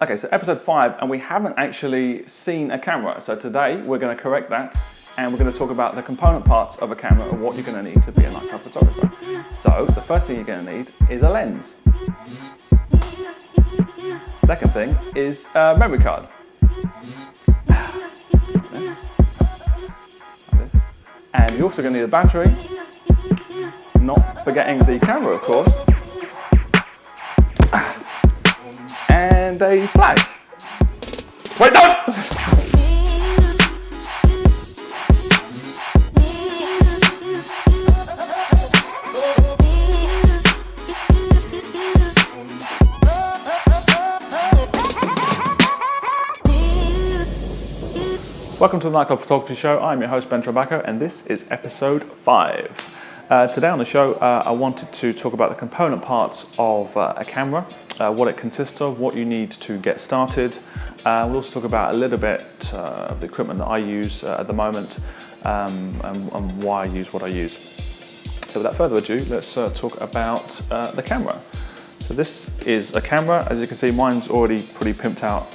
Okay, so episode 5, and we haven't actually seen a camera. So today we're going to correct that, and we're going to talk about the component parts of a camera and what you're going to need to be a nightclub photographer. So the first thing you're going to need is a lens. Second thing is a memory card. And you're also going to need a battery, not forgetting the camera, of course, and a flag. Wait, no! Welcome to the Nightclub Photography Show. I'm your host, Ben Trabacco, and this is episode 5. Today on the show, I wanted to talk about the component parts of a camera, what it consists of, what you need to get started. We'll also talk about a little bit of the equipment that I use at the moment and why I use what I use. So without further ado, let's talk about the camera. So this is a camera. As you can see, mine's already pretty pimped out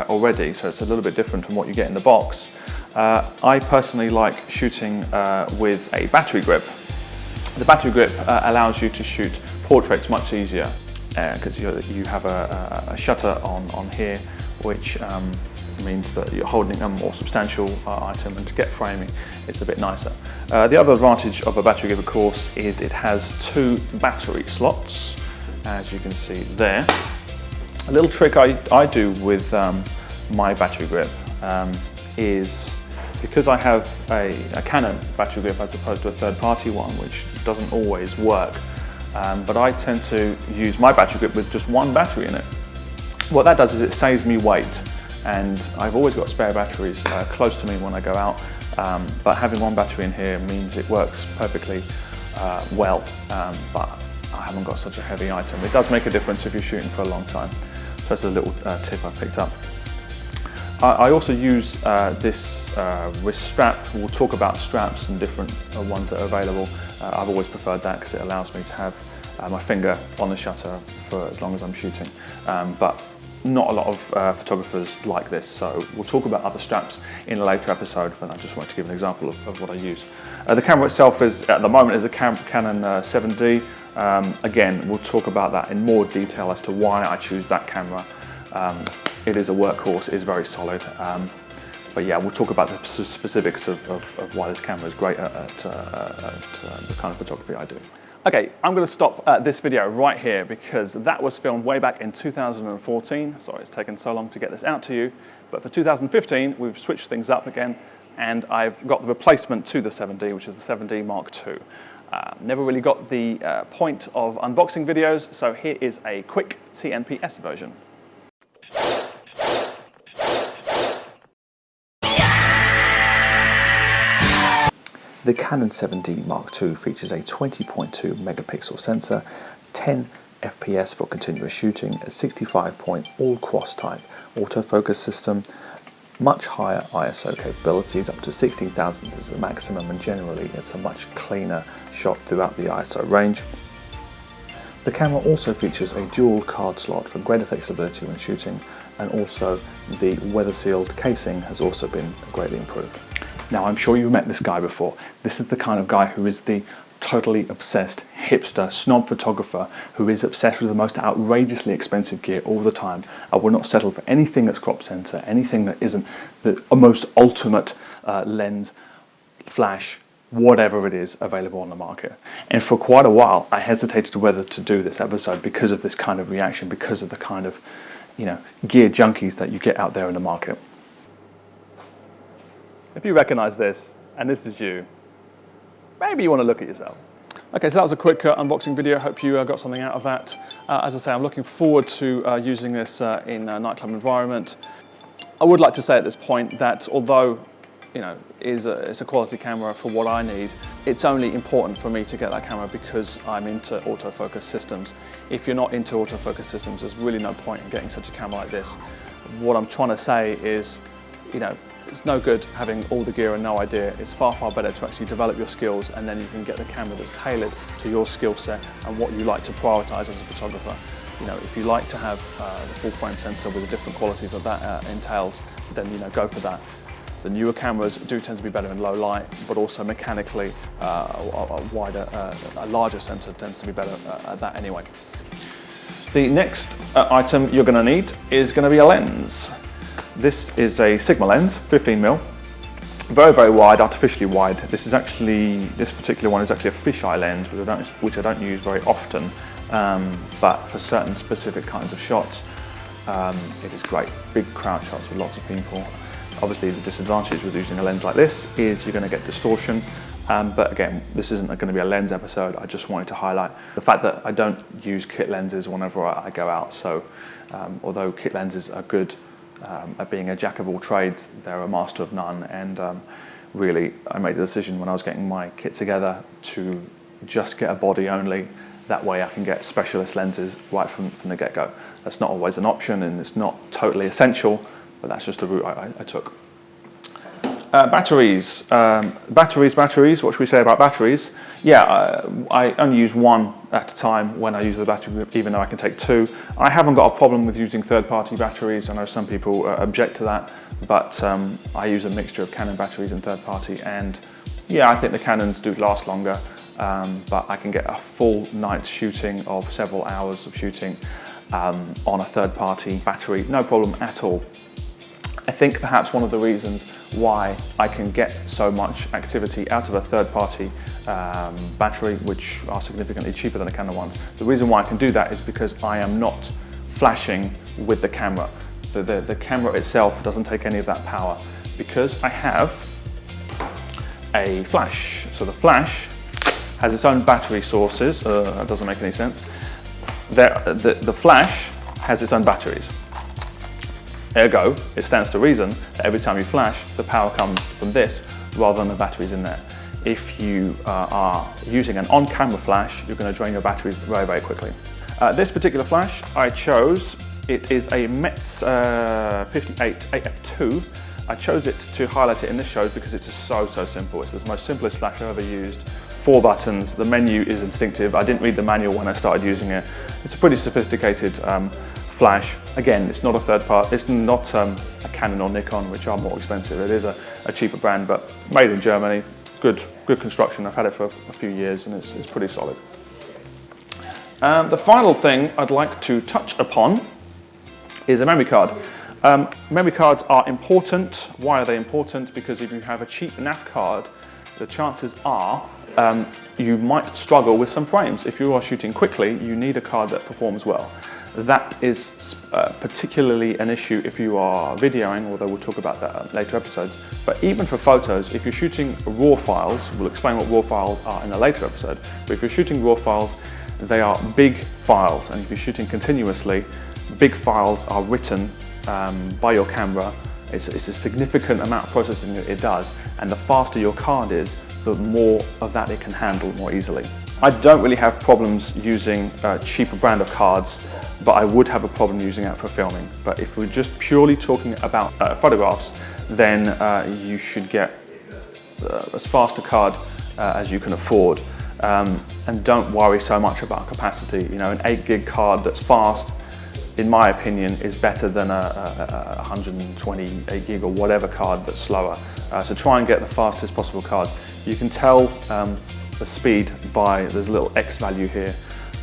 already, so it's a little bit different from what you get in the box. I personally like shooting with a battery grip. The battery grip allows you to shoot portraits much easier because you have a shutter on here, which means that you're holding a more substantial item, and to get framing it's a bit nicer. The other advantage of a battery grip, of course, is it has 2 battery slots, as you can see there. A little trick I do with my battery grip is, because I have a Canon battery grip as opposed to a third-party one, which doesn't always work, but I tend to use my battery grip with just 1 battery in it. What that does is it saves me weight, and I've always got spare batteries close to me when I go out, but having 1 battery in here means it works perfectly well, but I haven't got such a heavy item. It does make a difference if you're shooting for a long time. So that's a little tip I picked up. I also use this wrist strap. We'll talk about straps and different ones that are available. I've always preferred that because it allows me to have my finger on the shutter for as long as I'm shooting. But not a lot of photographers like this, so we'll talk about other straps in a later episode, but I just wanted to give an example of what I use. The camera itself is, at the moment, is a Canon 7D. Again, we'll talk about that in more detail as to why I choose that camera. It is a workhorse, it is very solid. But yeah, we'll talk about the specifics of why this camera is great at the kind of photography I do. Okay, I'm going to stop this video right here because that was filmed way back in 2014. Sorry it's taken so long to get this out to you. But for 2015, we've switched things up again, and I've got the replacement to the 7D, which is the 7D Mark II. Never really got the point of unboxing videos, so here is a quick TNPS version. The Canon 7D Mark II features a 20.2 megapixel sensor, 10 FPS for continuous shooting, a 65-point all-cross type autofocus system, much higher ISO capabilities, up to 16,000 is the maximum, and generally it's a much cleaner shot throughout the ISO range. The camera also features a dual card slot for greater flexibility when shooting, and also the weather-sealed casing has also been greatly improved. Now, I'm sure you've met this guy before. This is the kind of guy who is the totally obsessed hipster snob photographer who is obsessed with the most outrageously expensive gear all the time. I will not settle for anything that's crop sensor, anything that isn't the most ultimate lens, flash, whatever it is available on the market. And for quite a while, I hesitated whether to do this episode because of this kind of reaction, because of the kind of, gear junkies that you get out there in the market. If you recognize this, and this is you, maybe you want to look at yourself. Okay, so that was a quick unboxing video. Hope you got something out of that. As I say, I'm looking forward to using this in a nightclub environment. I would like to say at this point that although it's a quality camera for what I need, it's only important for me to get that camera because I'm into autofocus systems. If you're not into autofocus systems, there's really no point in getting such a camera like this. What I'm trying to say is, it's no good having all the gear and no idea. It's far, far better to actually develop your skills, and then you can get the camera that's tailored to your skill set and what you like to prioritize as a photographer. you know, if you like to have the full frame sensor with the different qualities that that entails, then, you know, go for that. The newer cameras do tend to be better in low light, but also mechanically a larger sensor tends to be better at that anyway. The next item you're going to need is going to be a lens. This is a Sigma lens, 15mm, very, very wide, artificially wide. This particular one is actually a fisheye lens, which I don't use very often, but for certain specific kinds of shots, it is great. Big crowd shots with lots of people. Obviously, the disadvantage with using a lens like this is you're going to get distortion. But again, this isn't going to be a lens episode. I just wanted to highlight the fact that I don't use kit lenses whenever I go out. So although kit lenses are good at being a jack of all trades, they're a master of none. And really, I made the decision when I was getting my kit together to just get a body only. That way I can get specialist lenses right from the get-go. That's not always an option, and it's not totally essential, but that's just the route I took. Batteries. Batteries. What should we say about batteries? Yeah, I only use one at a time when I use the battery, even though I can take two. I haven't got a problem with using third-party batteries. I know some people object to that, but I use a mixture of Canon batteries and third-party, and yeah, I think the Canons do last longer, but I can get a full night's shooting of several hours of shooting on a third-party battery, no problem at all. I think perhaps one of the reasons why I can get so much activity out of a third-party battery, which are significantly cheaper than the Canon ones, the reason why I can do that is because I am not flashing with the camera. The camera itself doesn't take any of that power because I have a flash. So the flash has its own battery sources. That doesn't make any sense. The flash has its own batteries. Ergo, it stands to reason that every time you flash, the power comes from this rather than the batteries in there. If you are using an on-camera flash, you're going to drain your batteries very, very quickly. This particular flash I chose, it is a Metz 58 AF2. I chose it to highlight it in this show because it's so simple. It's the most simplest flash I've ever used. 4 buttons, the menu is instinctive. I didn't read the manual when I started using it. It's a pretty sophisticated flash. Again, it's not a third part, it's not a Canon or Nikon, which are more expensive. It is a cheaper brand, but made in Germany. Good construction. I've had it for a few years and it's pretty solid. The final thing I'd like to touch upon is a memory card. Memory cards are important. Why are they important? Because if you have a cheap nav card, the chances are you might struggle with some frames. If you are shooting quickly, you need a card that performs well. That is particularly an issue if you are videoing, although we'll talk about that in later episodes. But even for photos, if you're shooting RAW files, we'll explain what RAW files are in a later episode, but if you're shooting RAW files, they are big files, and if you're shooting continuously, big files are written by your camera. It's a significant amount of processing that it does, and the faster your card is, the more of that it can handle more easily. I don't really have problems using a cheaper brand of cards, but I would have a problem using that for filming. But if we're just purely talking about photographs, then you should get as fast a card as you can afford. And don't worry so much about capacity. You know, an 8 gig card that's fast, in my opinion, is better than a 128 gig or whatever card that's slower. So try and get the fastest possible card. You can tell the speed by, there's a little X value here,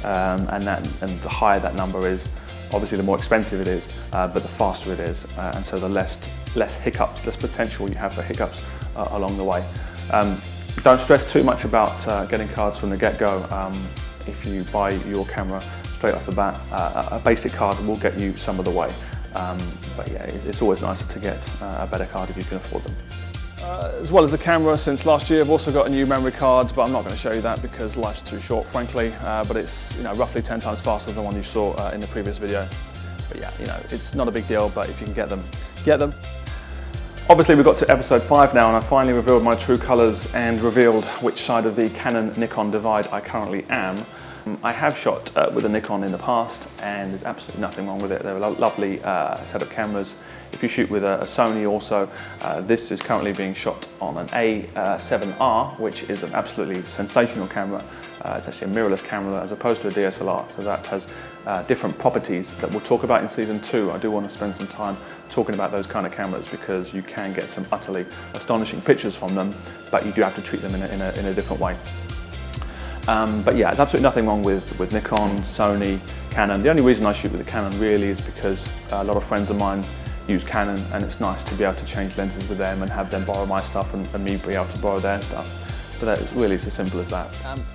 and the higher that number is, obviously the more expensive it is, but the faster it is, and so the less hiccups, less potential you have for hiccups along the way. Don't stress too much about getting cards from the get-go. If you buy your camera straight off the bat, a basic card will get you some of the way. But yeah, it's always nicer to get a better card if you can afford them. As well as the camera, since last year I've also got a new memory card, but I'm not going to show you that because life's too short, frankly. But it's, you know, roughly 10 times faster than the one you saw in the previous video. But yeah, you know, it's not a big deal, but if you can get them, get them. Obviously we got to episode 5 now, and I finally revealed my true colours and revealed which side of the Canon-Nikon divide I currently am. I have shot with a Nikon in the past, and there's absolutely nothing wrong with it. They're a lovely set of cameras. If you shoot with a Sony also, this is currently being shot on an A7R, which is an absolutely sensational camera. It's actually a mirrorless camera as opposed to a DSLR, so that has different properties that we'll talk about in season 2. I do want to spend some time talking about those kind of cameras because you can get some utterly astonishing pictures from them, but you do have to treat them in a different way. But yeah, there's absolutely nothing wrong with Nikon, Sony, Canon. The only reason I shoot with a Canon really is because a lot of friends of mine use Canon, and it's nice to be able to change lenses with them and have them borrow my stuff and me be able to borrow their stuff. But that is really as simple as that.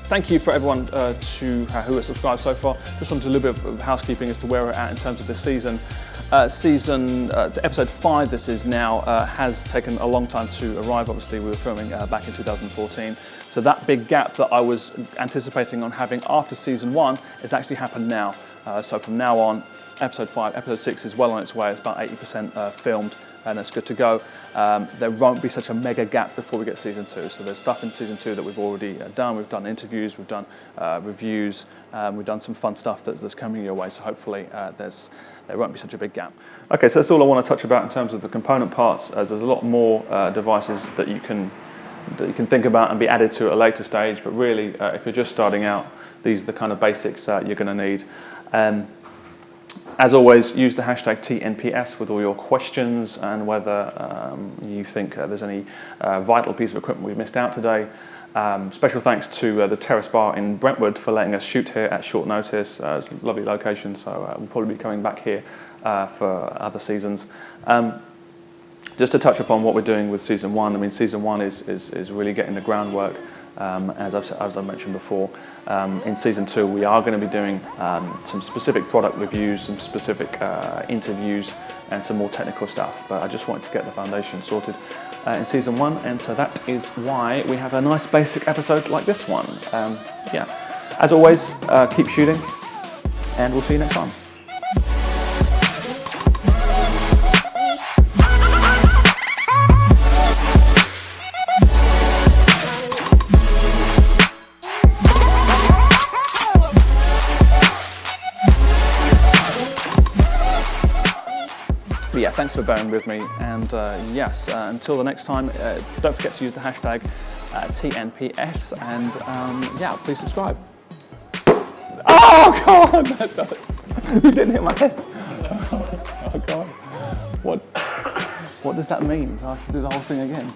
Thank you for everyone who has subscribed so far. Just wanted a little bit of housekeeping as to where we're at in terms of this season. Episode 5 this is now, has taken a long time to arrive. Obviously we were filming back in 2014. So that big gap that I was anticipating on having after season 1 has actually happened now. So from now on, episode 5, episode 6 is well on its way. It's about 80% filmed and it's good to go. There won't be such a mega gap before we get season 2. So there's stuff in season 2 that we've already done. We've done interviews, we've done reviews, we've done some fun stuff that's coming your way. So hopefully there won't be such a big gap. Okay, so that's all I want to touch about in terms of the component parts. There's a lot more devices that you can think about and be added to at a later stage. But really, if you're just starting out, these are the kind of basics you're going to need. As always, use the hashtag TNPS with all your questions and whether you think there's any vital piece of equipment we've missed out today. Special thanks to the Terrace Bar in Brentwood for letting us shoot here at short notice. It's a lovely location, so we'll probably be coming back here for other seasons. Just to touch upon what we're doing with season 1, I mean, season 1 is really getting the groundwork. As I mentioned before, in season 2 we are going to be doing some specific product reviews, some specific interviews and some more technical stuff, but I just wanted to get the foundation sorted in season 1, and so that is why we have a nice basic episode like this one. Yeah, as always, keep shooting and we'll see you next time. But yeah, thanks for bearing with me, and yes, until the next time, don't forget to use the hashtag TNPS, and yeah, please subscribe. Oh God! You didn't hit my head. Oh God! What does that mean? I have to do the whole thing again.